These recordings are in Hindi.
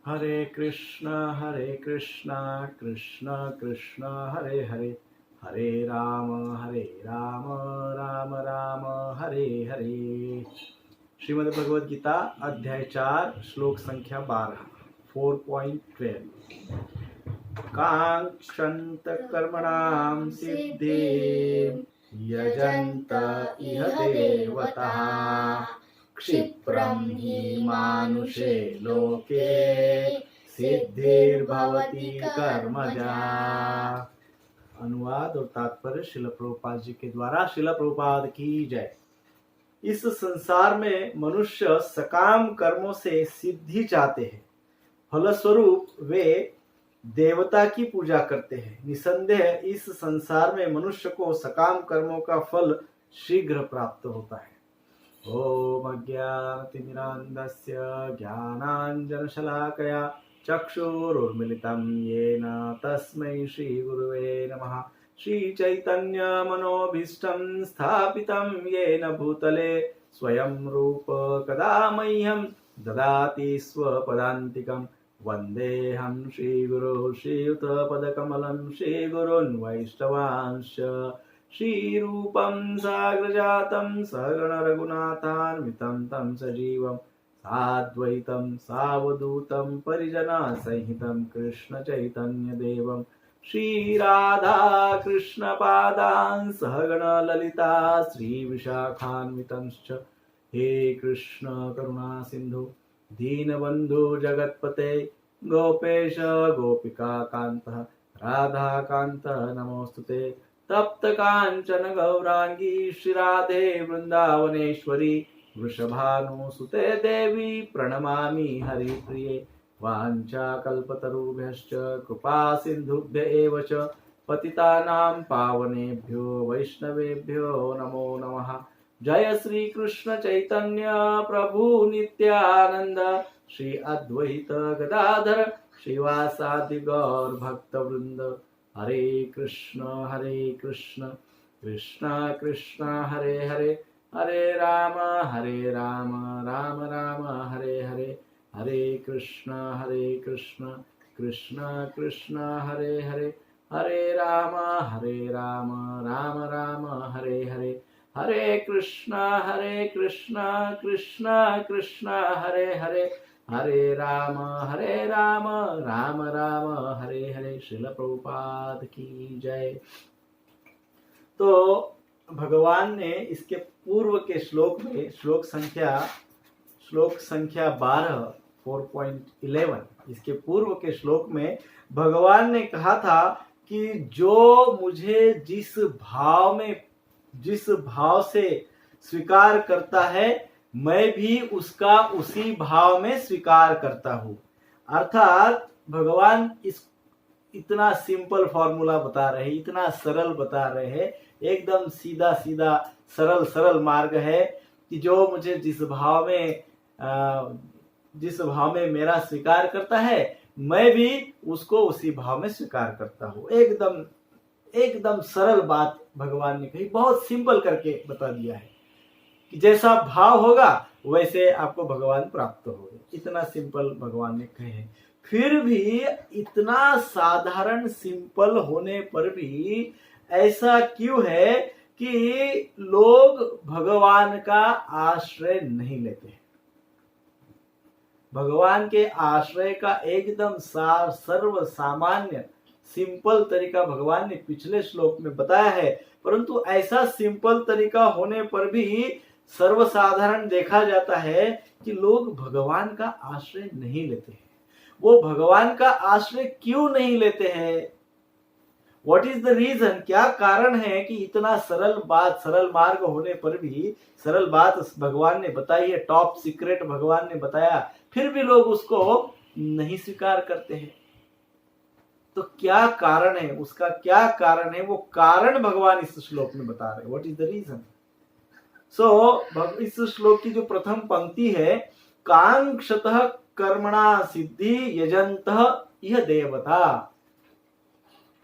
हरे कृष्ण कृष्ण कृष्ण हरे हरे, हरे राम राम राम हरे हरे। श्रीमद् भगवद गीता अध्याय 4 श्लोक संख्या 12 4.12। कांक्षन्त कर्मणां सिद्धिं यजन्त इह देवताः क्षिप्रं हि मानुषे लोके सिद्धिर्भवति कर्मजा। अनुवाद और तात्पर्य शिल प्रभुपाद जी के द्वारा। शिल प्रभुपाद की जय। इस संसार में मनुष्य सकाम कर्मों से सिद्धि चाहते हैं, फलस्वरूप वे देवता की पूजा करते हैं। निसंदेह इस संसार में मनुष्य को सकाम कर्मों का फल शीघ्र प्राप्त होता है। ओम अज्ञानतिमिरान्धस्य ज्ञानाञ्जनशलाकया चक्षुरुन्मिलितं येन तस्मै श्रीगुरुवे नमः। श्रीचैतन्यमनोभीष्टं स्थापितं येन भूतले स्वयं रूप कदा मह्यं ददाति स्वपदान्तिकम्। वन्देऽहं श्रीगुरुः श्रीयुतपदकमलं श्रीगुरुन् वैष्णवांश्च श्रीरूपं साग्रजातं सगण रघुनाथान्वितं तं सजीवं साद्वैतं सावधूतं परिजनसहितं कृष्ण चैतन्य देवं श्रीराधा कृष्णपादान् सहगण ललिता श्रीविशाखान्वितंश्च। हे कृष्ण करुणा सिन्धु दीनबन्धु जगत्पते गोपेश गोपिका कांत राधा कांत नमोस्तुते। तप्त कांचन गौरांगी श्रीराधे वृंदावनेश्वरी वृषभानुसुते देवी प्रणमामि हरिप्रिये। वाञ्छाकल्पतरुभ्यश्च कृपा सिन्धुभ्य एव च पतितानां पावनेभ्यो वैष्णवेभ्यो नमो नमः। जय श्री कृष्ण चैतन्य प्रभु नित्यानंद श्री अद्वैत गदाधर श्रीवासादि गौर भक्त वृंद। हरे कृष्ण कृष्ण कृष्ण हरे हरे, हरे राम राम राम हरे हरे। हरे कृष्ण कृष्ण कृष्ण हरे हरे, हरे राम राम राम हरे हरे। हरे कृष्ण कृष्ण कृष्ण हरे हरे, हरे राम राम राम हरे हरे। श्रील प्रभुपाद की जय। तो भगवान ने इसके पूर्व के श्लोक में श्लोक संख्या 12 4.11, इसके पूर्व के श्लोक में भगवान ने कहा था कि जो मुझे जिस भाव से स्वीकार करता है मैं भी उसका उसी भाव में स्वीकार करता हूं। अर्थात भगवान इतना सिंपल फॉर्मूला बता रहे हैं, इतना सरल बता रहे हैं, एकदम सीधा सीधा सरल मार्ग है कि जो मुझे जिस भाव में मेरा स्वीकार करता है मैं भी उसको उसी भाव में स्वीकार करता हूं। एकदम सरल बात भगवान ने कही, बहुत सिंपल करके बता दिया है कि जैसा भाव होगा वैसे आपको भगवान प्राप्त होगा। इतना सिंपल भगवान ने कहे हैं। फिर भी इतना साधारण सिंपल होने पर भी ऐसा क्यों है कि लोग भगवान का आश्रय नहीं लेते हैं। भगवान के आश्रय का एकदम सर्व सामान्य सिंपल तरीका भगवान ने पिछले श्लोक में बताया है, परंतु ऐसा सिंपल तरीका होने पर भी सर्वसाधारण देखा जाता है कि लोग भगवान का आश्रय नहीं लेते हैं। वो भगवान का आश्रय क्यों नहीं लेते हैं? What is the reason? क्या कारण है कि इतना सरल मार्ग होने पर भी, सरल बात भगवान ने बताई है, टॉप सीक्रेट भगवान ने बताया, फिर भी लोग उसको नहीं स्वीकार करते हैं। तो क्या कारण है? उसका क्या कारण है? वो कारण भगवान इस श्लोक में बता रहे हैं। What is the reason? इस श्लोक की जो प्रथम पंक्ति है, कांक्षतः कर्मणा सिद्धि यजन्तः इह देवता।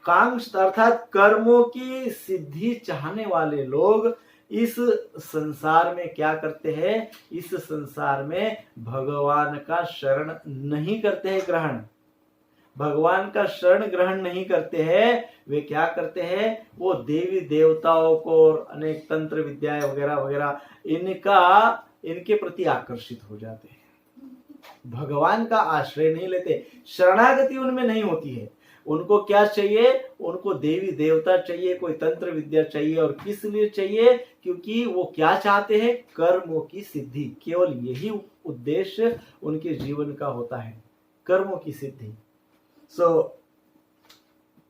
कांक्ष अर्थात कर्मों की सिद्धि चाहने वाले लोग इस संसार में क्या करते हैं, इस संसार में भगवान का शरण नहीं करते हैं ग्रहण, भगवान का शरण ग्रहण नहीं करते हैं। वे क्या करते हैं, वो देवी देवताओं को और अनेक तंत्र विद्याएं वगैरह वगैरह इनके प्रति आकर्षित हो जाते हैं। भगवान का आश्रय नहीं लेते, शरणागति उनमें नहीं होती है। उनको क्या चाहिए, उनको देवी देवता चाहिए, कोई तंत्र विद्या चाहिए। और किस लिए चाहिए, क्योंकि वो क्या चाहते हैं, कर्मों की सिद्धि। केवल यही उद्देश्य उनके जीवन का होता है, कर्मों की सिद्धि।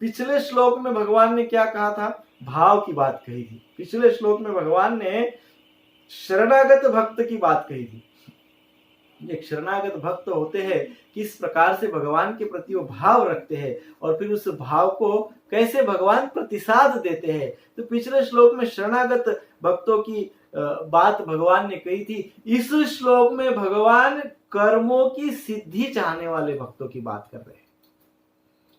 पिछले श्लोक में भगवान ने क्या कहा था, भाव की बात कही थी। पिछले श्लोक में भगवान ने शरणागत भक्त की बात कही थी। एक शरणागत भक्त होते हैं, किस प्रकार से भगवान के प्रति वो भाव रखते हैं और फिर उस भाव को कैसे भगवान प्रतिसाद देते हैं। तो पिछले श्लोक में शरणागत भक्तों की बात भगवान ने कही थी। इस श्लोक में भगवान कर्मों की सिद्धि चाहने वाले भक्तों की बात कर रहे हैं।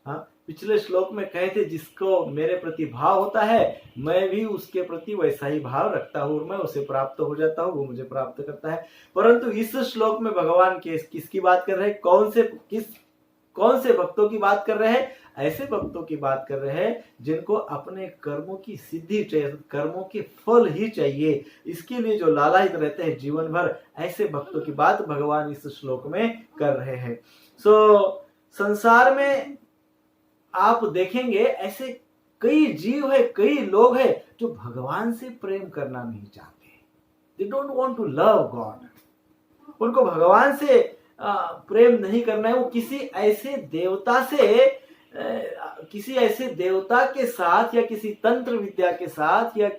हाँ, पिछले श्लोक में कहे थे, जिसको मेरे प्रति भाव होता है मैं भी उसके प्रति वैसा ही भाव रखता हूं और मैं उसे प्राप्त हो जाता हूं, वो मुझे प्राप्त करता है। परंतु इस श्लोक में भगवान किसकी बात कर रहे हैं, कौन से भक्तों की बात कर रहे हैं, ऐसे भक्तों की बात कर रहे हैं जिनको अपने कर्मों की सिद्धि चाहिए, कर्मों के फल ही चाहिए, इसके लिए जो लालायित रहते हैं जीवन भर, ऐसे भक्तों की बात भगवान इस श्लोक में कर रहे हैं। संसार में आप देखेंगे ऐसे कई जीव है, कई लोग हैं जो भगवान से प्रेम करना नहीं चाहते। They don't want to love God. उनको भगवान से प्रेम नहीं करना है। वो किसी ऐसे देवता के साथ या किसी तंत्र विद्या के साथ या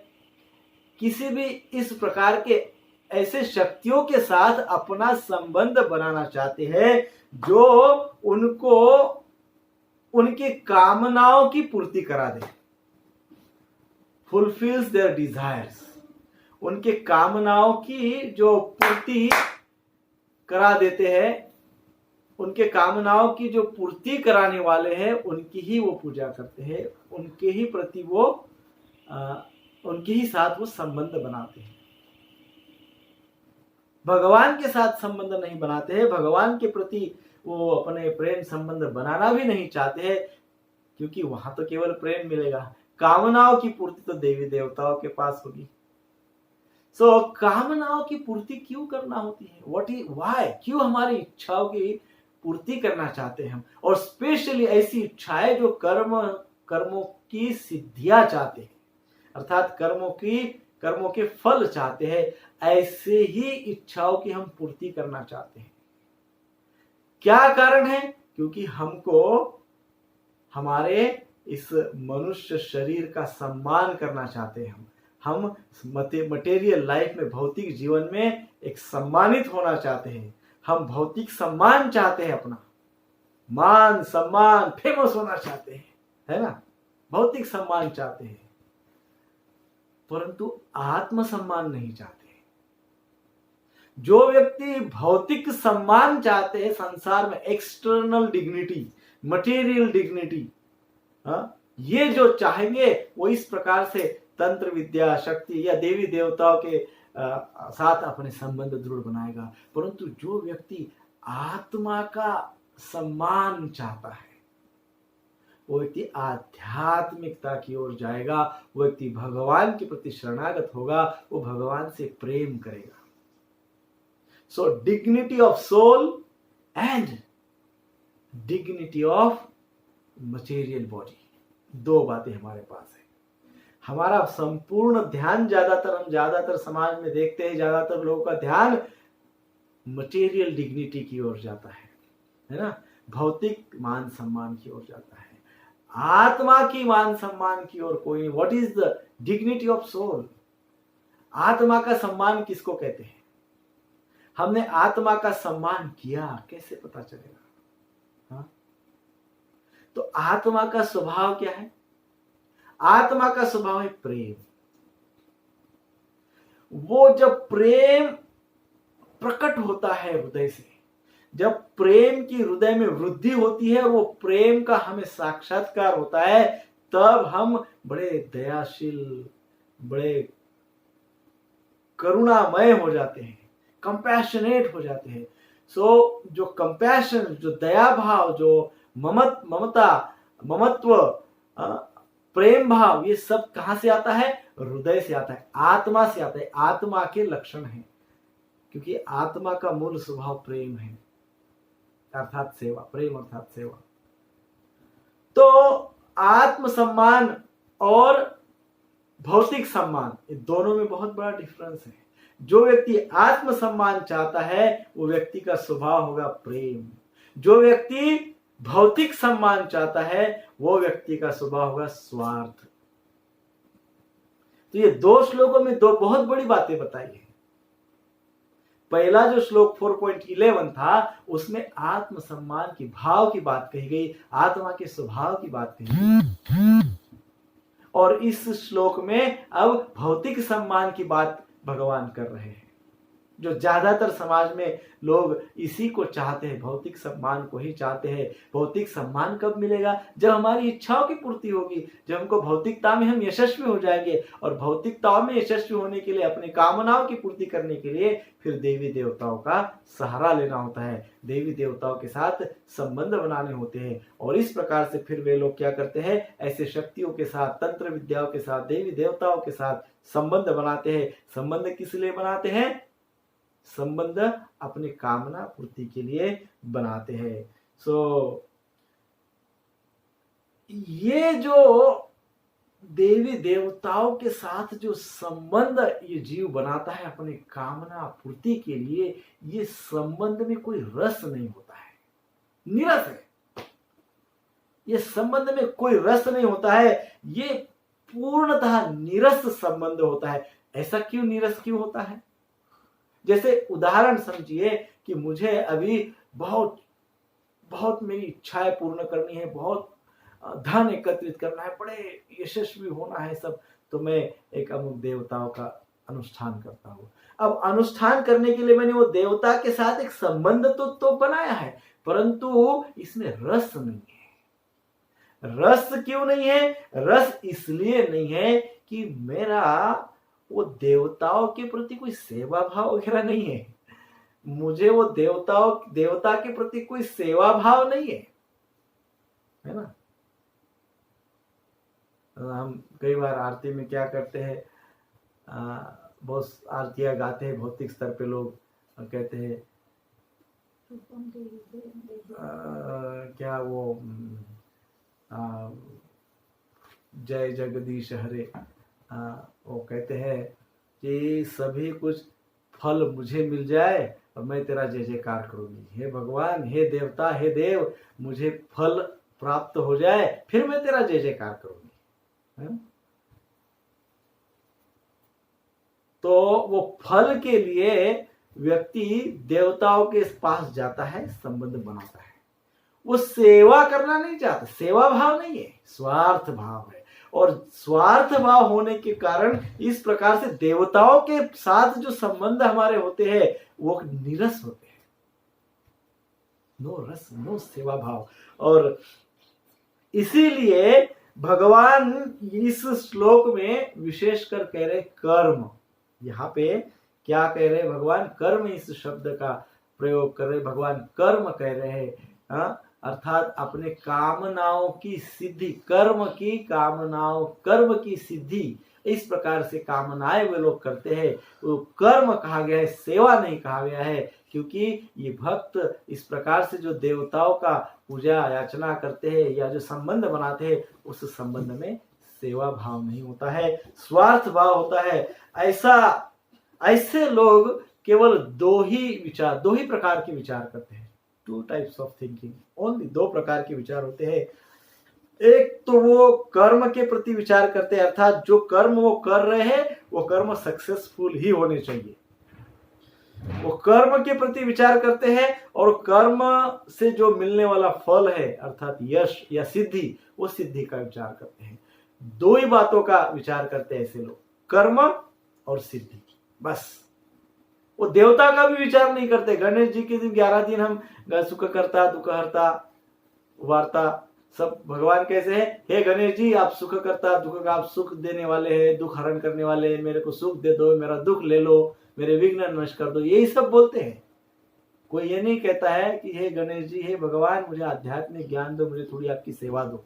किसी भी इस प्रकार के ऐसे शक्तियों के साथ अपना संबंध बनाना चाहते हैं जो उनको उनकी कामनाओं की पूर्ति करा दे, फुलफिल्स देयर डिजायर्स। उनके कामनाओं की जो पूर्ति करा देते हैं, उनके कामनाओं की जो पूर्ति कराने वाले हैं उनकी ही वो पूजा करते हैं, उनके ही प्रति वो उनके ही साथ वो संबंध बनाते हैं। भगवान के साथ संबंध नहीं बनाते हैं, भगवान के प्रति वो अपने प्रेम संबंध बनाना भी नहीं चाहते हैं, क्योंकि वहां तो केवल प्रेम मिलेगा, कामनाओं की पूर्ति तो देवी देवताओं के पास होगी। कामनाओं की पूर्ति क्यों करना होती है, व्हाई, क्यों हमारी इच्छाओं की पूर्ति करना चाहते हैं हम, और स्पेशली ऐसी इच्छाएं जो कर्मों की सिद्धियां चाहते हैं, अर्थात कर्मों के फल चाहते हैं। ऐसे ही इच्छाओं की हम पूर्ति करना चाहते हैं। क्या कारण है, क्योंकि हमको हमारे इस मनुष्य शरीर का सम्मान करना चाहते हैं। हम मटेरियल लाइफ में, भौतिक जीवन में एक सम्मानित होना चाहते हैं। हम भौतिक सम्मान चाहते हैं, अपना मान सम्मान, फेमस होना चाहते हैं, है ना, भौतिक सम्मान चाहते हैं, परंतु आत्म सम्मान नहीं चाहते। जो व्यक्ति भौतिक सम्मान चाहते हैं संसार में, एक्सटर्नल डिग्निटी, मटेरियल डिग्निटी, ये जो चाहेंगे वो इस प्रकार से तंत्र विद्या, शक्ति या देवी देवताओं के साथ अपने संबंध दृढ़ बनाएगा। परंतु जो व्यक्ति आत्मा का सम्मान चाहता है, वो व्यक्ति आध्यात्मिकता की ओर जाएगा, वो व्यक्ति भगवान के प्रति शरणागत होगा, वो भगवान से प्रेम करेगा। So dignity of soul and dignity of material body, दो बातें हमारे पास है। हमारा संपूर्ण ध्यान हम ज्यादातर समाज में देखते हैं, ज्यादातर लोगों का ध्यान मटेरियल डिग्निटी की ओर जाता है ना, भौतिक मान सम्मान की ओर जाता है, आत्मा की मान सम्मान की ओर कोई नहीं। What is the dignity of soul? आत्मा का सम्मान किसको कहते हैं? हमने आत्मा का सम्मान किया, कैसे पता चलेगा? हाँ? तो आत्मा का स्वभाव क्या है? आत्मा का स्वभाव है प्रेम। वो जब प्रेम प्रकट होता है हृदय से, जब प्रेम की हृदय में वृद्धि होती है और वो प्रेम का हमें साक्षात्कार होता है, तब हम बड़े दयाशील, बड़े करुणामय हो जाते हैं, कंपैशनेट हो जाते हैं। सो जो कंपैशन, जो दया भाव, जो ममता, ममत्व, प्रेम भाव, ये सब कहां से आता है? हृदय से आता है, आत्मा से आता है। आत्मा के लक्षण हैं, क्योंकि आत्मा का मूल स्वभाव प्रेम है, अर्थात सेवा। प्रेम अर्थात सेवा। तो आत्मसम्मान और भौतिक सम्मान, ये दोनों में बहुत बड़ा डिफरेंस है। जो व्यक्ति आत्मसम्मान चाहता है वो व्यक्ति का स्वभाव होगा प्रेम। जो व्यक्ति भौतिक सम्मान चाहता है वो व्यक्ति का स्वभाव होगा स्वार्थ। तो ये दो श्लोकों में दो बहुत बड़ी बातें बताई है। पहला जो श्लोक 4.11 था उसमें आत्मसम्मान की भाव की बात कही गई, आत्मा के स्वभाव की बात कही गई। और इस श्लोक में अब भौतिक सम्मान की बात भगवान कर रहे हैं। जो ज्यादातर समाज में लोग इसी को चाहते हैं, भौतिक सम्मान को ही चाहते हैं। भौतिक सम्मान कब मिलेगा? जब हमारी इच्छाओं की पूर्ति होगी, जब हमको भौतिकता में हम यशस्वी हो जाएंगे। और भौतिकताओं में यशस्वी होने के लिए, अपनी कामनाओं की पूर्ति करने के लिए फिर देवी देवताओं का सहारा लेना होता है, देवी देवताओं के साथ संबंध बनाने होते हैं। और इस प्रकार से फिर वे लोग क्या करते हैं? ऐसे शक्तियों के साथ, तंत्र विद्याओं के साथ, देवी देवताओं के साथ संबंध बनाते हैं। संबंध किस लिए बनाते हैं? संबंध अपनी कामना पूर्ति के लिए बनाते हैं। सो ये जो देवी देवताओं के साथ जो संबंध ये जीव बनाता है अपनी कामना पूर्ति के लिए, ये संबंध में कोई रस नहीं होता है, निरस है। ये संबंध में कोई रस नहीं होता है, ये पूर्णतः निरस संबंध होता है। ऐसा क्यों निरस क्यों होता है? जैसे उदाहरण समझिए कि मुझे अभी बहुत बहुत मेरी इच्छाएं पूर्ण करनी है, बहुत धन एकत्रित करना है, बड़े यशस्वी होना है सब, तो मैं एक अमुक देवताओं का अनुष्ठान करता हूँ। अब अनुष्ठान करने के लिए मैंने वो देवता के साथ एक संबंध तो बनाया है, परंतु इसमें रस नहीं है। रस क्यों नहीं है? रस इसलिए नहीं है कि मेरा वो देवताओं के प्रति कोई सेवा भाव वगैरह नहीं है। मुझे वो देवता के प्रति कोई सेवा भाव नहीं है ना। हम कई बार आरती में क्या करते हैं, बहुत आरतियां गाते हैं, भौतिक स्तर पे लोग कहते हैं क्या वो जय जगदीश हरे, वो कहते हैं कि सभी कुछ फल मुझे मिल जाए और मैं तेरा जय जयकार करूंगी। हे भगवान, हे देवता, हे देव, मुझे फल प्राप्त हो जाए फिर मैं तेरा जय जयकार करूंगी। तो वो फल के लिए व्यक्ति देवताओं के पास जाता है, संबंध बनाता है। वो सेवा करना नहीं चाहता, सेवा भाव नहीं है, स्वार्थ भाव है। और स्वार्थ भाव होने के कारण इस प्रकार से देवताओं के साथ जो संबंध हमारे होते हैं वो निरस होते हैं, नो रस, नो सेवा भाव। और इसीलिए भगवान इस श्लोक में विशेषकर कह रहे कर्म। यहाँ पे क्या कह रहे भगवान? कर्म, इस शब्द का प्रयोग कर रहे भगवान, कर्म कह रहे हैं। अर्थात अपने कामनाओं की सिद्धि, कर्म की सिद्धि, इस प्रकार से कामनाएं वे लोग करते हैं। वो कर्म कहा गया है, सेवा नहीं कहा गया है, क्योंकि ये भक्त इस प्रकार से जो देवताओं का पूजा याचना करते हैं या जो संबंध बनाते हैं, उस संबंध में सेवा भाव नहीं होता है, स्वार्थ भाव होता है। ऐसे लोग केवल दो ही प्रकार के विचार करते हैं। 2 टाइप्स ऑफ थिंकिंग, ओनली 2 प्रकार के विचार होते हैं। एक तो वो कर्म के प्रति विचार करते हैं, अर्थात जो कर्म वो कर रहे हैं वो कर्म सक्सेसफुल ही होने चाहिए, वो कर्म के प्रति विचार करते हैं। और कर्म से जो मिलने वाला फल है अर्थात यश या सिद्धि, वो सिद्धि का विचार करते हैं। 2 ही बातों का विचार करते हैं ऐसे लोग, कर्म और सिद्धि, बस। वो देवता का भी विचार नहीं करते। गणेश जी के दिन 11 दिन हम सुख करता, दुख हरता, वार्ता, सब भगवान कैसे हैं? हे गणेश जी, आप सुख करता दुख का, आप सुख देने वाले हैं, दुख हरण करने वाले हैं, मेरे को सुख दे दो, मेरा दुख ले लो, मेरे विघ्न नष्ट कर दो, यही सब बोलते हैं। कोई ये नहीं कहता है कि हे गणेश जी, हे भगवान, मुझे आध्यात्मिक ज्ञान दो, मुझे थोड़ी आपकी सेवा दो।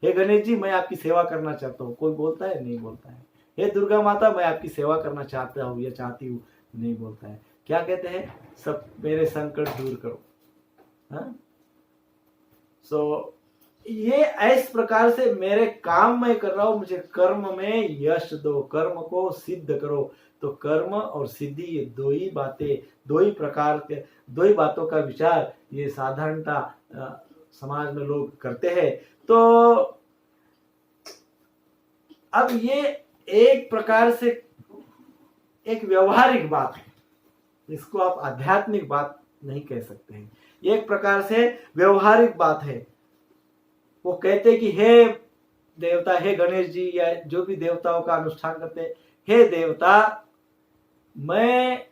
हे गणेश जी, मैं आपकी सेवा करना चाहता हूँ, कोई बोलता है? नहीं बोलता है। हे दुर्गा माता, मैं आपकी सेवा करना चाहता हूँ या चाहती हूँ, नहीं बोलता है। क्या कहते हैं? सब मेरे संकट दूर करो। हाँ, सो ये इस प्रकार से मेरे काम मैं कर रहा हूं, मुझे कर्म में यश दो, कर्म को सिद्ध करो। तो कर्म और सिद्धि, ये दो ही बातें, दो ही प्रकार के, दो ही बातों का विचार ये साधारणता समाज में लोग करते हैं। तो अब ये एक प्रकार से एक व्यवहारिक बात है, इसको आप आध्यात्मिक बात नहीं कह सकते हैं, ये एक प्रकार से व्यवहारिक बात है। वो कहते कि हे देवता, हे गणेश जी, या जो भी देवताओं का अनुष्ठान करते हैं, हे देवता, मैं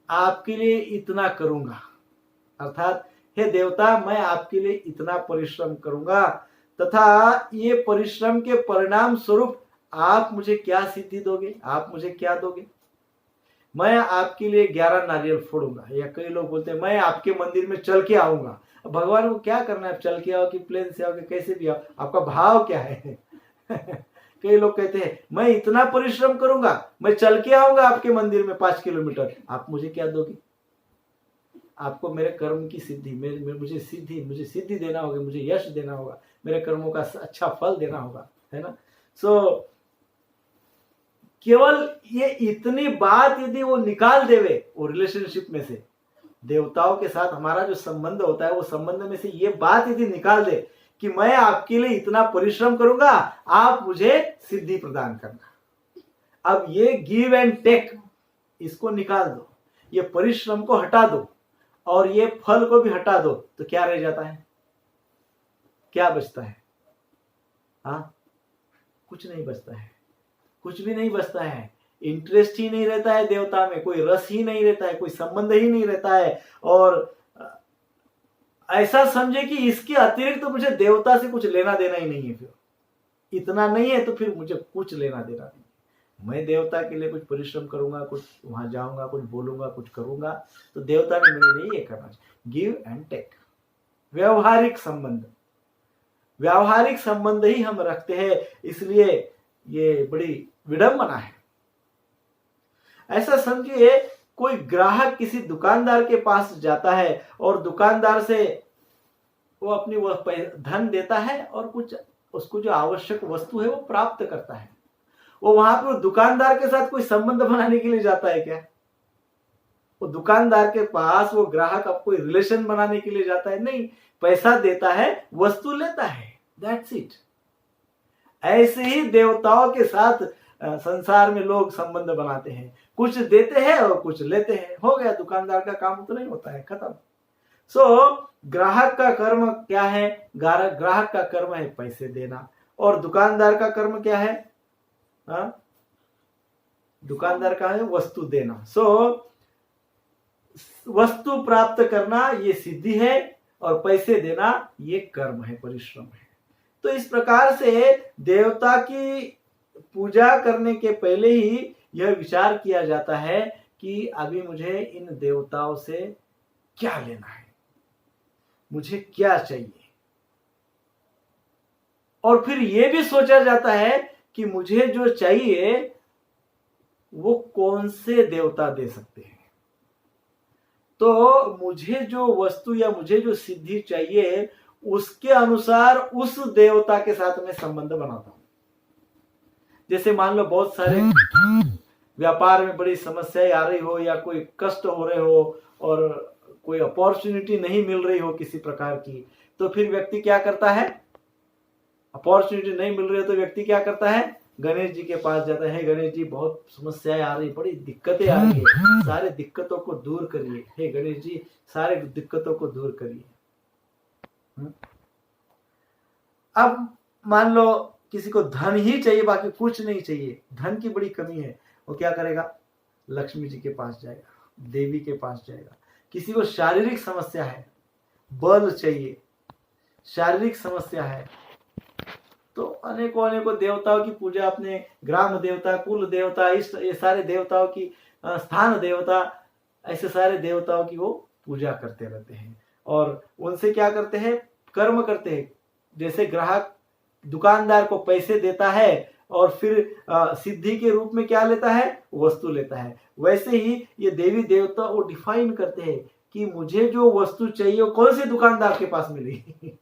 आपके लिए इतना करूंगा, अर्थात हे देवता, मैं आपके लिए इतना परिश्रम करूंगा, तथा ये परिश्रम के परिणाम स्वरूप आप मुझे क्या सिद्धि दोगे, आप मुझे क्या दोगे? मैं आपके लिए 11 नारियल फोड़ूंगा, या कई लोग बोलते हैं मैं आपके मंदिर में चल के आऊंगा। भगवान को क्या करना है? चल के आओ कि प्लेन से आओ कि कैसे भी आओ, आपका भाव क्या है? कई लोग कहते हैं मैं इतना परिश्रम करूंगा, मैं चल के आऊंगा आपके मंदिर में 5 किलोमीटर, आप मुझे क्या दोगे? आपको मेरे कर्म की सिद्धि, मुझे सिद्धि देना होगा, मुझे यश देना होगा, मेरे कर्मों का अच्छा फल देना होगा, है ना? सो केवल ये इतनी बात यदि वो निकाल देवे वो रिलेशनशिप में से, देवताओं के साथ हमारा जो संबंध होता है, वो संबंध में से ये बात यदि निकाल दे कि मैं आपके लिए इतना परिश्रम करूंगा, आप मुझे सिद्धि प्रदान करना। अब ये गिव एंड टेक, इसको निकाल दो, ये परिश्रम को हटा दो और ये फल को भी हटा दो, तो क्या रह जाता है? क्या बचता है? हाँ, कुछ नहीं बचता है, कुछ भी नहीं बचता है। इंटरेस्ट ही नहीं रहता है देवता में, कोई रस ही नहीं रहता है, कोई संबंध ही नहीं रहता है। और ऐसा समझे कि इसके अतिरिक्त तो मुझे देवता से कुछ लेना देना ही नहीं है, फिर इतना नहीं है तो फिर मुझे कुछ लेना देना नहीं। मैं देवता के लिए कुछ परिश्रम करूंगा, कुछ वहां जाऊंगा, कुछ बोलूंगा, कुछ करूंगा, तो देवता ने मेरे लिए ये करना चाहिए। गिव एंड टेक, व्यवहारिक संबंध, व्यवहारिक संबंध ही हम रखते हैं, इसलिए ये बड़ी विडंबना है। ऐसा समझिए, कोई ग्राहक किसी दुकानदार के पास जाता है और दुकानदार से वो अपनी धन देता है और कुछ उसको जो आवश्यक वस्तु है वो प्राप्त करता है। वो वहां पे दुकानदार के साथ कोई संबंध बनाने के लिए जाता है क्या? वो दुकानदार के पास वो ग्राहक अब कोई रिलेशन बनाने के लिए जाता है? नहीं, पैसा देता है, वस्तु लेता है, दैट्स इट। ऐसे ही देवताओं के साथ संसार में लोग संबंध बनाते हैं, कुछ देते हैं और कुछ लेते हैं, हो गया, दुकानदार का काम उतना ही होता है, खत्म। सो ग्राहक का कर्म क्या है? ग्राहक का कर्म है पैसे देना, और दुकानदार का कर्म क्या है? दुकानदार का है वस्तु देना। सो वस्तु प्राप्त करना ये सिद्धि है, और पैसे देना ये कर्म है, परिश्रम है। तो इस प्रकार से देवता की पूजा करने के पहले ही यह विचार किया जाता है कि अभी मुझे इन देवताओं से क्या लेना है, मुझे क्या चाहिए, और फिर यह भी सोचा जाता है कि मुझे जो चाहिए वो कौन से देवता दे सकते हैं। तो मुझे जो वस्तु या मुझे जो सिद्धि चाहिए उसके अनुसार उस देवता के साथ मैं संबंध बनाता हूं। जैसे मान लो बहुत सारे व्यापार में बड़ी समस्याएं आ रही हो, या कोई कष्ट हो रहे हो, और कोई अपॉर्चुनिटी नहीं मिल रही हो किसी प्रकार की, तो फिर व्यक्ति क्या करता है? अपॉर्चुनिटी नहीं मिल रही है तो व्यक्ति क्या करता है? गणेश जी के पास जाता है। गणेश जी, बहुत समस्याएं आ रही, बड़ी दिक्कतें आ रही है, सारे दिक्कतों को दूर करिए। हे गणेश जी, सारे दिक्कतों को दूर करिए। अब मान लो किसी को धन ही चाहिए, बाकी कुछ नहीं चाहिए, धन की बड़ी कमी है, वो क्या करेगा? लक्ष्मी जी के पास जाएगा, देवी के पास जाएगा। किसी को शारीरिक समस्या है, बल चाहिए, शारीरिक समस्या है, तो अनेकों अनेकों देवताओं की पूजा, अपने ग्राम देवता, कुल देवता, इष्ट, ये सारे देवताओं की, स्थान देवता, ऐसे सारे देवताओं की वो पूजा करते रहते हैं। और उनसे क्या करते हैं, कर्म करते हैं। जैसे ग्राहक दुकानदार को पैसे देता है और फिर सिद्धि के रूप में क्या लेता है, वस्तु लेता है, वैसे ही ये देवी देवता वो डिफाइन करते हैं कि मुझे जो वस्तु चाहिए वो कौन से दुकानदार के पास मिलेगी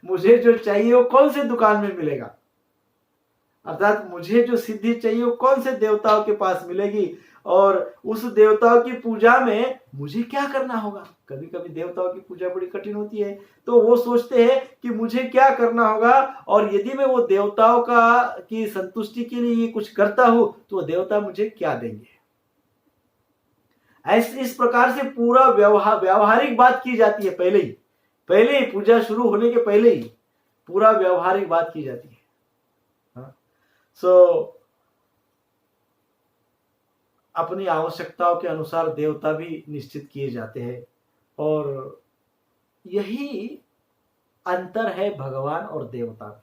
मुझे जो चाहिए वो कौन से दुकान में मिलेगा, अर्थात मुझे जो सिद्धि चाहिए वो कौन से देवताओं के पास मिलेगी, और उस देवताओं की पूजा में मुझे क्या करना होगा। कभी कभी देवताओं की पूजा बड़ी कठिन होती है, तो वो सोचते हैं कि मुझे क्या करना होगा, और यदि मैं वो देवताओं का की संतुष्टि के लिए कुछ करता हूं तो देवता मुझे क्या देंगे। ऐसे इस प्रकार से पूरा व्यावहारिक बात की जाती है, पहले ही पूजा शुरू होने के पहले ही पूरा व्यावहारिक बात की जाती है। सो अपनी आवश्यकताओं के अनुसार देवता भी निश्चित किए जाते हैं, और यही अंतर है भगवान और देवता में।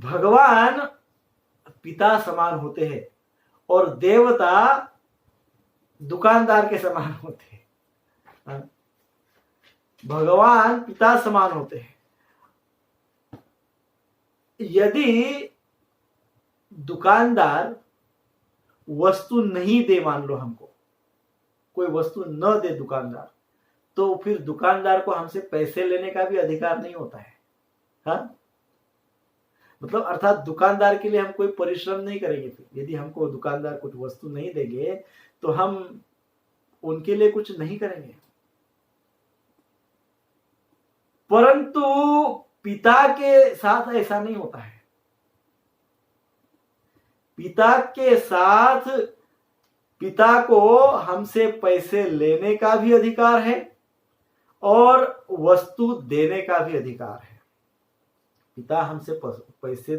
भगवान पिता समान होते हैं और देवता दुकानदार के समान होते हैं। भगवान पिता समान होते हैं। यदि दुकानदार वस्तु नहीं दे, मान लो हमको कोई वस्तु न दे दुकानदार, तो फिर दुकानदार को हमसे पैसे लेने का भी अधिकार नहीं होता है। हाँ, मतलब अर्थात दुकानदार के लिए हम कोई परिश्रम नहीं करेंगे। फिर यदि हमको दुकानदार कुछ वस्तु नहीं देंगे तो हम उनके लिए कुछ नहीं करेंगे। परंतु पिता के साथ ऐसा नहीं होता है। पिता के साथ पिता को हमसे पैसे लेने का भी अधिकार है और वस्तु देने का भी अधिकार है। पिता हमसे पैसे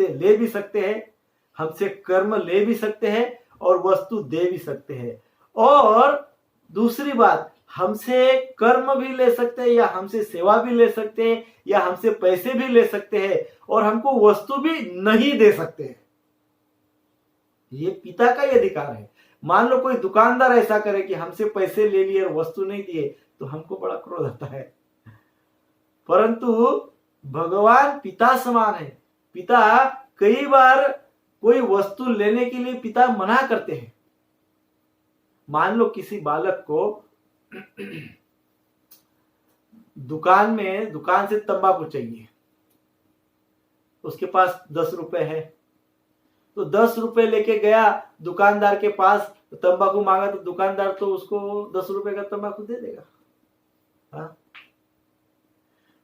ले भी सकते हैं, हमसे कर्म ले भी सकते हैं और वस्तु दे भी सकते हैं। और दूसरी बात, हमसे कर्म भी ले सकते हैं या हमसे सेवा भी ले सकते हैं या हमसे पैसे भी ले सकते हैं और हमको वस्तु भी नहीं दे सकते हैं। ये पिता का ही अधिकार है। मान लो कोई दुकानदार ऐसा करे कि हमसे पैसे ले लिए और वस्तु नहीं दिए, तो हमको बड़ा क्रोध आता है। परंतु भगवान पिता समान है। पिता कई बार कोई वस्तु लेने के लिए पिता मना करते हैं। मान लो किसी बालक को दुकान से तंबाकू चाहिए, उसके पास 10 रुपए है, तो 10 रुपए लेके गया दुकानदार के पास, तो तंबाकू मांगा तो दुकानदार तो उसको 10 रुपए का तंबाकू दे देगा। हाँ?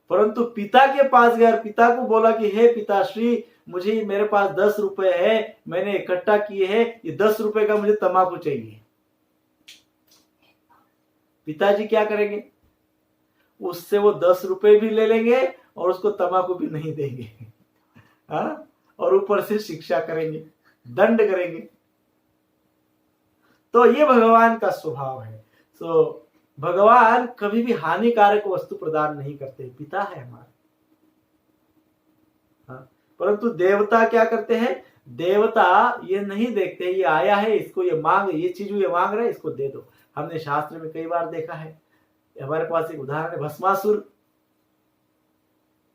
परंतु पिता के पास गया, पिता को बोला कि हे पिताश्री, मुझे मेरे पास 10 रुपए है, मैंने इकट्ठा किए हैं, ये 10 रुपए का मुझे तंबाकू चाहिए। पिताजी क्या करेंगे? उससे वो 10 रुपए भी ले लेंगे और उसको तंबाकू भी नहीं देंगे। हाँ? और ऊपर से शिक्षा करेंगे, दंड करेंगे। तो ये भगवान का स्वभाव है। सो भगवान कभी भी हानिकारक वस्तु प्रदान नहीं करते, पिता है हमारे। हाँ? परंतु देवता क्या करते हैं? देवता ये नहीं देखते, ये आया है, इसको ये चीज ये मांग रहा है, इसको दे दो। हमने शास्त्र में कई बार देखा है। हमारे पास एक उदाहरण है, भस्मासुर।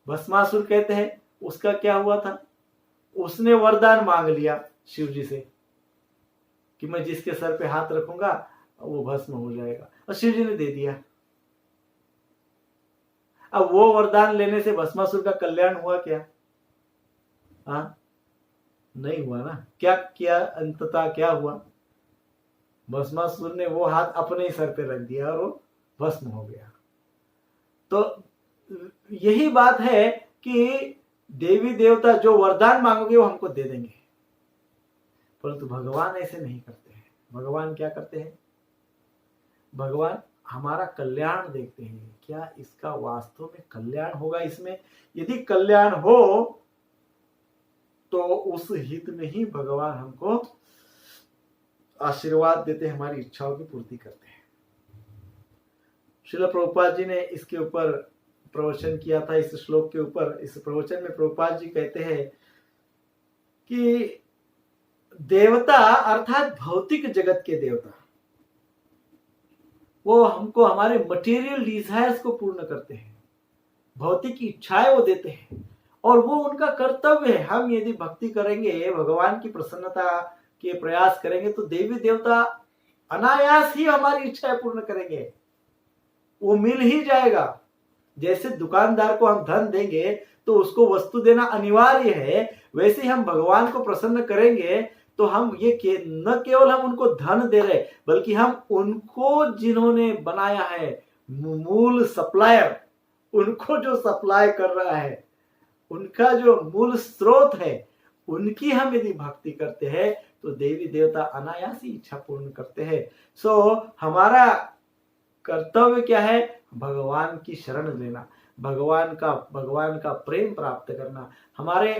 भस्मासुर कहते हैं, उसका क्या हुआ था? उसने वरदान मांग लिया शिव जी से कि मैं जिसके सर पे हाथ रखूंगा वो भस्म हो जाएगा, और शिव जी ने दे दिया। अब वो वरदान लेने से भस्मासुर का कल्याण हुआ क्या? हाँ, नहीं हुआ ना। क्या किया? अंततः क्या हुआ? भस्मासुर ने वो हाथ अपने ही सर पे रख दिया और वो भस्म हो गया। तो यही बात है कि देवी देवता जो वरदान मांगोगे वो हमको दे देंगे, परंतु भगवान ऐसे नहीं करते हैं। भगवान क्या करते हैं? भगवान हमारा कल्याण देखते हैं। क्या इसका वास्तव में कल्याण होगा इसमें? यदि कल्याण हो तो उस हित में ही भगवान हमको आशीर्वाद देते हैं, हमारी इच्छाओं की पूर्ति करते हैं। श्रील प्रभुपाद जी ने इसके ऊपर प्रवचन किया था, इस श्लोक के ऊपर। इस प्रवचन में प्रभुपाद जी कहते हैं कि देवता अर्थात भौतिक जगत के देवता, वो हमको हमारे मटेरियल डिजायर्स को पूर्ण करते हैं, भौतिक इच्छाएं वो देते हैं, और वो उनका कर्तव्य है। हम यदि भक्ति करेंगे, भगवान की प्रसन्नता के प्रयास करेंगे, तो देवी देवता अनायास ही हमारी इच्छाएं पूर्ण करेंगे, वो मिल ही जाएगा। जैसे दुकानदार को हम धन देंगे तो उसको वस्तु देना अनिवार्य है, वैसे ही हम भगवान को प्रसन्न करेंगे तो हम ये न केवल हम उनको धन दे रहे, बल्कि हम उनको जिन्होंने बनाया है, मूल सप्लायर, उनको जो सप्लाई कर रहा है, उनका जो मूल स्रोत है, उनकी हम यदि भक्ति करते हैं तो देवी देवता अनायास ही इच्छा पूर्ण करते हैं। हमारा कर्तव्य क्या है? भगवान की शरण लेना, भगवान का प्रेम प्राप्त करना। हमारे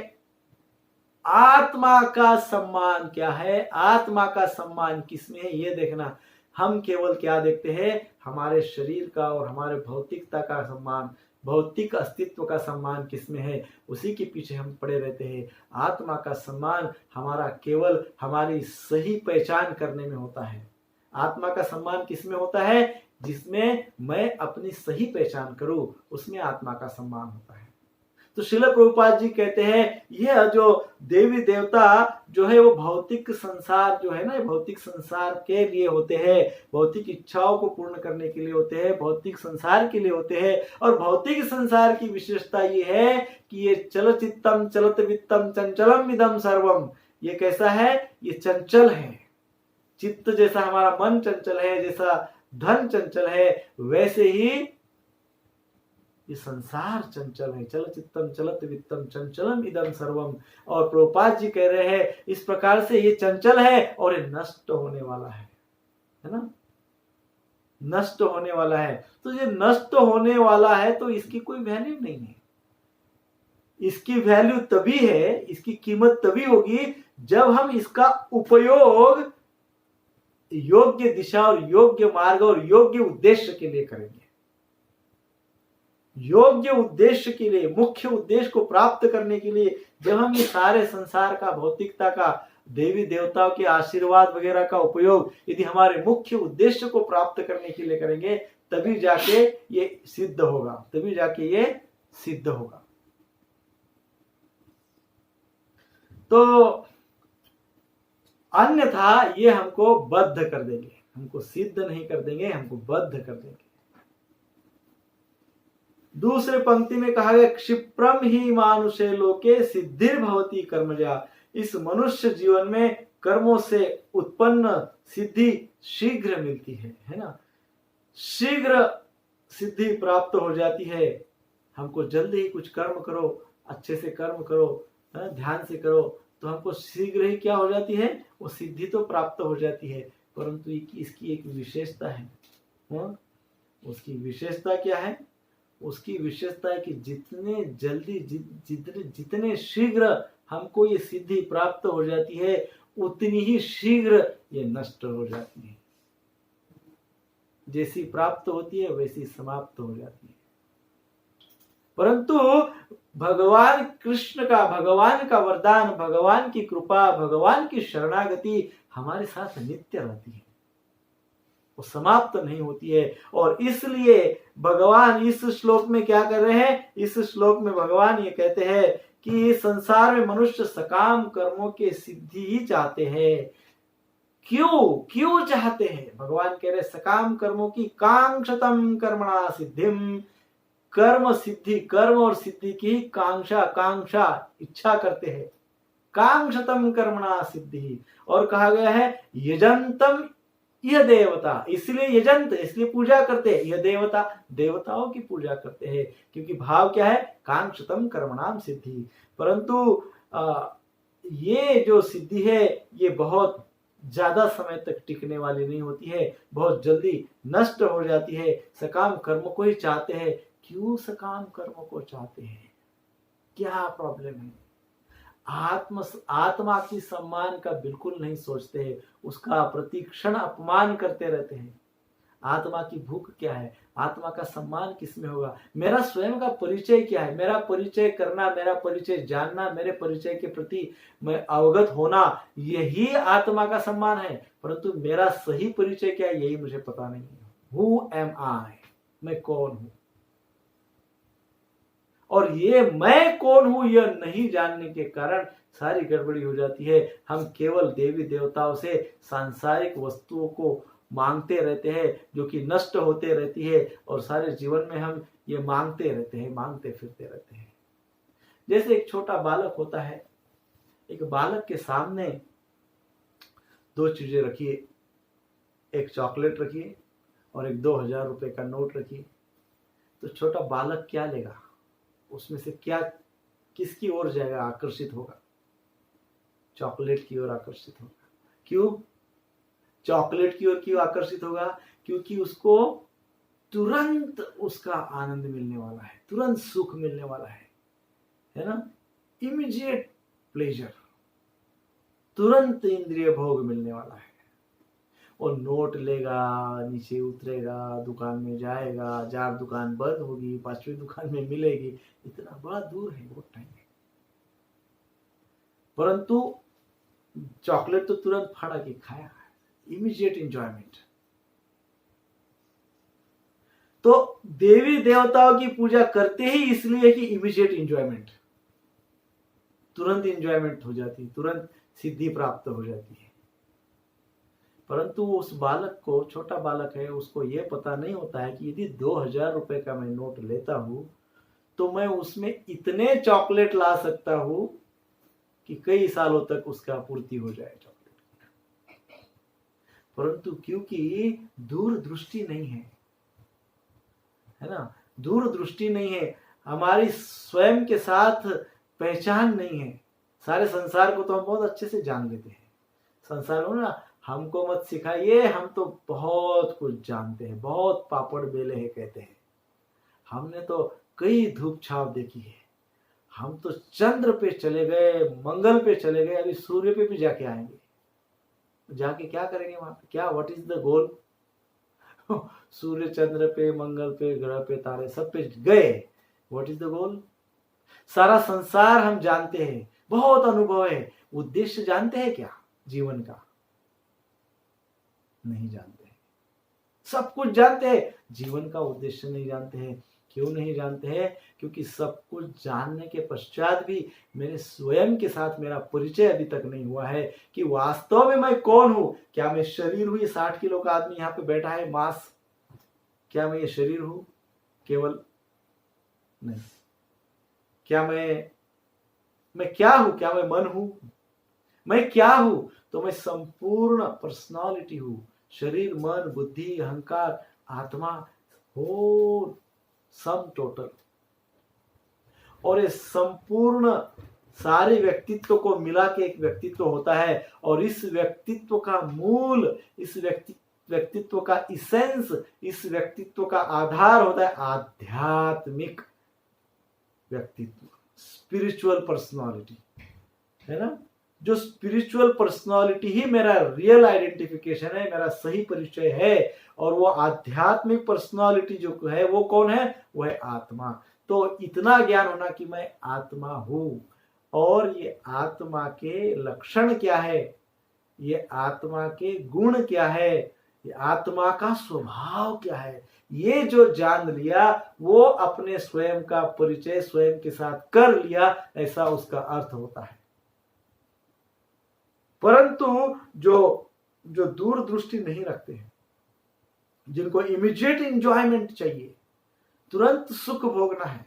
आत्मा का सम्मान क्या है? आत्मा का सम्मान किसमें है ये देखना। हम केवल क्या देखते हैं? हमारे शरीर का और हमारे भौतिकता का सम्मान, भौतिक अस्तित्व का सम्मान किसमें है, उसी के पीछे हम पड़े रहते हैं। आत्मा का सम्मान हमारा केवल हमारी सही पहचान करने में होता है। आत्मा का सम्मान किसमें होता है? जिसमें मैं अपनी सही पहचान करूं, उसमें आत्मा का सम्मान होता है। तो श्रील प्रभुपाद जी कहते हैं यह जो देवी देवता जो है वो भौतिक संसार जो है ना, भौतिक संसार के लिए होते हैं, भौतिक इच्छाओं को पूर्ण करने के लिए होते हैं, भौतिक संसार के लिए होते हैं। और भौतिक संसार की विशेषता ये है कि ये चलचित्तम चलत वित्तम चंचलम इदम सर्वम। ये कैसा है? ये चंचल है। चित्त जैसा हमारा मन चंचल है, जैसा धन चंचल है, वैसे ही ये संसार चंचल है। चलचित्तम चलत वित्तम चंचलम इदम सर्वम। और प्रभुपाद जी कह रहे हैं इस प्रकार से ये चंचल है और ये नष्ट होने वाला है ना, नष्ट होने वाला है। तो ये नष्ट होने वाला है तो इसकी कोई वैल्यू नहीं है। इसकी वैल्यू तभी है, इसकी कीमत तभी होगी जब हम इसका उपयोग योग्य दिशा और योग्य मार्ग और योग्य उद्देश्य के लिए करेंगे। योग्य उद्देश्य के लिए, मुख्य उद्देश्य को प्राप्त करने के लिए जब हम ये सारे संसार का, भौतिकता का, देवी देवताओं के आशीर्वाद वगैरह का उपयोग यदि हमारे मुख्य उद्देश्य को प्राप्त करने के लिए करेंगे, तभी जाके ये सिद्ध होगा, तभी जाके ये सिद्ध होगा। तो अन्यथा ये हमको बद्ध कर देंगे, हमको सिद्ध नहीं कर देंगे, हमको बद्ध कर देंगे। दूसरे पंक्ति में कहा गया क्षिप्रम ही मानुषे लोके सिद्धिर भवती कर्मजा। इस मनुष्य जीवन में कर्मों से उत्पन्न सिद्धि शीघ्र मिलती है ना, शीघ्र सिद्धि प्राप्त हो जाती है। हमको जल्दी ही कुछ कर्म करो, अच्छे से कर्म करो, ध्यान से करो, तो हमको शीघ्र ही क्या हो जाती है? वो सिद्धि तो प्राप्त हो जाती है। परंतु इसकी एक विशेषता है। उसकी विशेषता क्या है? उसकी विशेषता है कि जितने जल्दी जितने शीघ्र हमको ये सिद्धि प्राप्त हो जाती है, उतनी ही शीघ्र ये नष्ट हो जाती है। जैसी प्राप्त होती है वैसी समाप्त हो जाती है। परंतु भगवान कृष्ण का, भगवान का वरदान, भगवान की कृपा, भगवान की शरणागति हमारे साथ नित्य रहती है, वो समाप्त नहीं होती है। और इसलिए भगवान इस श्लोक में क्या कर रहे हैं? इस श्लोक में भगवान ये कहते हैं कि संसार में मनुष्य सकाम कर्मों के सिद्धि ही चाहते हैं। क्यों चाहते हैं? भगवान कह रहे सकाम कर्मों की कांक्षतम कर्मणा सिद्धिम। कर्म सिद्धि, कर्म और सिद्धि की कांक्षा इच्छा करते हैं। कांक्षतम कर्मणा सिद्धि। और कहा गया है यजंतम यह देवता, इसलिए यजंत, इसलिए पूजा करते हैं। यह देवता, देवताओं की पूजा करते हैं, क्योंकि भाव क्या है? कांक्षतम कर्मणाम सिद्धि। परंतु ये जो सिद्धि है ये बहुत ज्यादा समय तक टिकने वाली नहीं होती है, बहुत जल्दी नष्ट हो जाती है। सकाम कर्म को ही चाहते हैं। क्यों सकाम कर्म को चाहते हैं? क्या प्रॉब्लम है? आत्मा की सम्मान का बिल्कुल नहीं सोचते हैं, उसका प्रतिक्षण अपमान करते रहते हैं। आत्मा की भूख क्या है, आत्मा का सम्मान किसमें होगा, मेरा स्वयं का परिचय क्या है, मेरा परिचय करना, मेरा परिचय जानना, मेरे परिचय के प्रति मैं अवगत होना, यही आत्मा का सम्मान है। परंतु मेरा सही परिचय क्या है, यही मुझे पता नहीं है। हु एम आई, मैं कौन हूं। और ये मैं कौन हूं यह नहीं जानने के कारण सारी गड़बड़ी हो जाती है। हम केवल देवी देवताओं से सांसारिक वस्तुओं को मांगते रहते हैं जो कि नष्ट होते रहती है, और सारे जीवन में हम ये मांगते रहते हैं, मांगते फिरते रहते हैं। जैसे एक छोटा बालक होता है, एक बालक के सामने दो चीजें रखिए, एक चॉकलेट रखिए और एक 2000 रुपए का नोट रखिए, तो छोटा बालक क्या लेगा, उसमें से क्या किसकी ओर जाएगा, आकर्षित होगा, चॉकलेट की ओर आकर्षित होगा। क्यों चॉकलेट की ओर क्यों आकर्षित होगा? क्योंकि उसको तुरंत उसका आनंद मिलने वाला है, तुरंत सुख मिलने वाला है ना, इमीडिएट प्लेजर, तुरंत इंद्रिय भोग मिलने वाला है। और नोट लेगा, नीचे उतरेगा, दुकान में जाएगा, 4 दुकान बंद होगी, 5वीं दुकान में मिलेगी, इतना बड़ा दूर है वो टाइम। परंतु चॉकलेट तो तुरंत फाड़ा के खाया, इमीडिएट एंजॉयमेंट। तो देवी देवताओं की पूजा करते ही इसलिए कि इमीडिएट एंजॉयमेंट, तुरंत एंजॉयमेंट हो जाती है, तुरंत सिद्धि प्राप्त हो जाती है। परंतु उस बालक को, छोटा बालक है, उसको यह पता नहीं होता है कि यदि 2000 रुपए का मैं नोट लेता हूं तो मैं उसमें इतने चॉकलेट ला सकता हूं कि कई सालों तक उसका आपूर्ति हो जाए चॉकलेट। परंतु क्योंकि दूरदृष्टि नहीं है ना, दूरदृष्टि नहीं है, हमारी स्वयं के साथ पहचान नहीं है। सारे संसार को तो हम बहुत अच्छे से जान लेते हैं, संसार को ना हमको मत सिखाइए, हम तो बहुत कुछ जानते हैं, बहुत पापड़ बेले हैं कहते हैं। हमने तो कई धूप छाव देखी है, हम तो चंद्र पे चले गए, मंगल पे चले गए, अभी सूर्य पे भी जाके आएंगे। जाके क्या करेंगे वहां पे, क्या व्हाट इज द गोल? सूर्य, चंद्र पे, मंगल पे, ग्रह पे, तारे सब पे गए, व्हाट इज द गोल? सारा संसार हम जानते हैं, बहुत अनुभव है, उद्देश्य जानते हैं क्या जीवन का? नहीं जानते हैं। सब कुछ जानते हैं, जीवन का उद्देश्य नहीं जानते हैं। क्यों नहीं जानते हैं? क्योंकि सब कुछ जानने के पश्चात भी मेरे स्वयं के साथ मेरा परिचय अभी तक नहीं हुआ है कि वास्तव में मैं कौन हूं। क्या मैं शरीर हूं? ये 60 किलो का आदमी यहाँ पे बैठा है, मास, क्या मैं ये शरीर हूं केवल? नहीं। क्या मैं क्या हूं? क्या मैं मन हूं? मैं क्या हूं? तो मैं संपूर्ण पर्सनालिटी हूं, शरीर, मन, बुद्धि, अहंकार, आत्मा, हो सम टोटल। और इस संपूर्ण सारे व्यक्तित्व को मिला के एक व्यक्तित्व होता है, और इस व्यक्तित्व का मूल, इस व्यक्तित्व का इसेंस, इस व्यक्तित्व का आधार होता है आध्यात्मिक व्यक्तित्व, स्पिरिचुअल पर्सनालिटी, है ना। जो स्पिरिचुअल पर्सनालिटी ही मेरा रियल आइडेंटिफिकेशन है, मेरा सही परिचय है। और वो आध्यात्मिक पर्सनालिटी जो है वो कौन है? वो है आत्मा। तो इतना ज्ञान होना कि मैं आत्मा हूं, और ये आत्मा के लक्षण क्या है, ये आत्मा के गुण क्या है, ये आत्मा का स्वभाव क्या है, ये जो जान लिया वो अपने स्वयं का परिचय स्वयं के साथ कर लिया, ऐसा उसका अर्थ होता है। परंतु जो दूरदृष्टि नहीं रखते हैं, जिनको इमीडिएट एंजॉयमेंट चाहिए, तुरंत सुख भोगना है,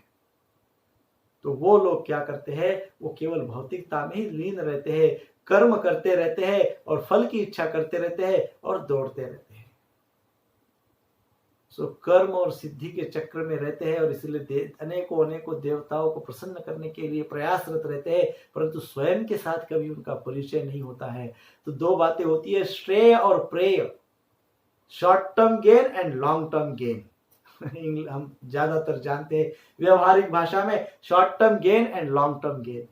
तो वो लोग क्या करते हैं? वो केवल भौतिकता में ही लीन रहते हैं, कर्म करते रहते हैं और फल की इच्छा करते रहते हैं और दौड़ते रहते हैं। सो कर्म और सिद्धि के चक्र में रहते हैं, और इसलिए अनेकों देवताओं को प्रसन्न करने के लिए प्रयासरत रहते हैं, परंतु स्वयं के साथ कभी उनका परिचय नहीं होता है। तो दो बातें होती है, श्रेय और प्रेय, short term gain and long term gain. हम ज्यादातर जानते हैं व्यवहारिक भाषा में short term gain and long term gain.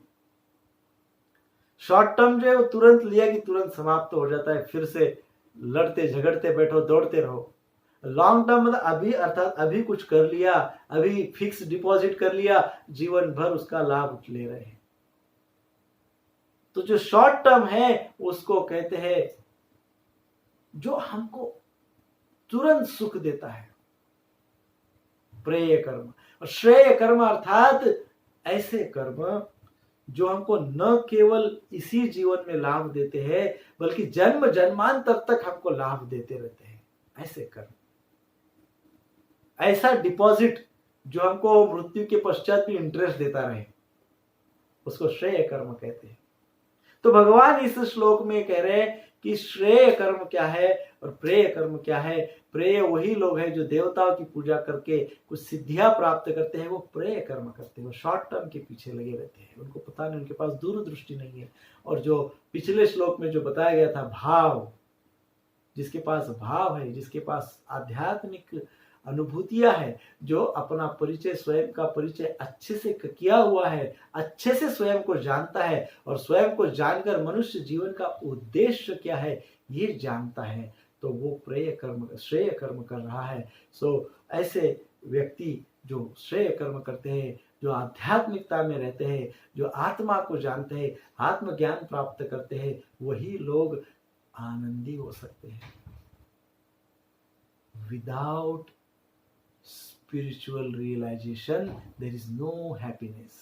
Short term जो है वो तुरंत लिया कि तुरंत समाप्त हो जाता है, फिर से लड़ते झगड़ते बैठो, दौड़ते रहो। लॉन्ग टर्म मतलब अभी, अर्थात अभी कुछ कर लिया, अभी फिक्स डिपॉजिट कर लिया, जीवन भर उसका लाभ ले रहे हैं। तो जो शॉर्ट टर्म है उसको कहते हैं जो हमको तुरंत सुख देता है, प्रेय कर्म। और श्रेय कर्म अर्थात ऐसे कर्म जो हमको न केवल इसी जीवन में लाभ देते हैं बल्कि जन्म जन्मांतर तक हमको लाभ देते रहते हैं, ऐसे कर्म। ऐसा डिपॉजिट जो हमको मृत्यु के पश्चात भी इंटरेस्ट देता रहे, उसको श्रेय कर्म कहते हैं। तो भगवान इस श्लोक में कह रहे हैं कि श्रेय कर्म क्या है और प्रेय कर्म क्या है। प्रेय वही लोग हैं जो देवताओं की पूजा करके कुछ सिद्धियां प्राप्त करते हैं, वो प्रेय कर्म करते हैं। वो शॉर्ट टर्म के पीछे लगे रहते हैं, उनको पता नहीं, उनके पास दूरदृष्टि नहीं है। और जो पिछले श्लोक में जो बताया गया था भाव, जिसके पास भाव है, जिसके पास आध्यात्मिक अनुभूतियां है, जो अपना परिचय, स्वयं का परिचय अच्छे से किया हुआ है, अच्छे से स्वयं को जानता है और स्वयं को जानकर मनुष्य जीवन का उद्देश्य क्या है ये जानता है, तो वो प्रेय कर्म, श्रेय कर्म कर रहा है। सो ऐसे व्यक्ति जो श्रेय कर्म करते हैं, जो आध्यात्मिकता में रहते हैं, जो आत्मा को जानते हैं, आत्मज्ञान प्राप्त करते हैं, वही लोग आनंदी हो सकते हैं। Without spiritual realization there is no happiness।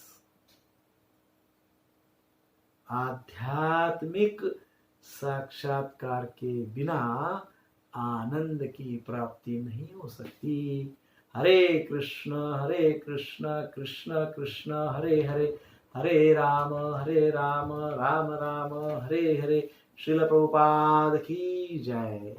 आध्यात्मिक साक्षात्कार के बिना आनंद की प्राप्ति नहीं हो सकती। हरे कृष्ण कृष्ण कृष्ण हरे हरे, हरे राम राम राम हरे हरे। श्रील प्रभुपाद की जय।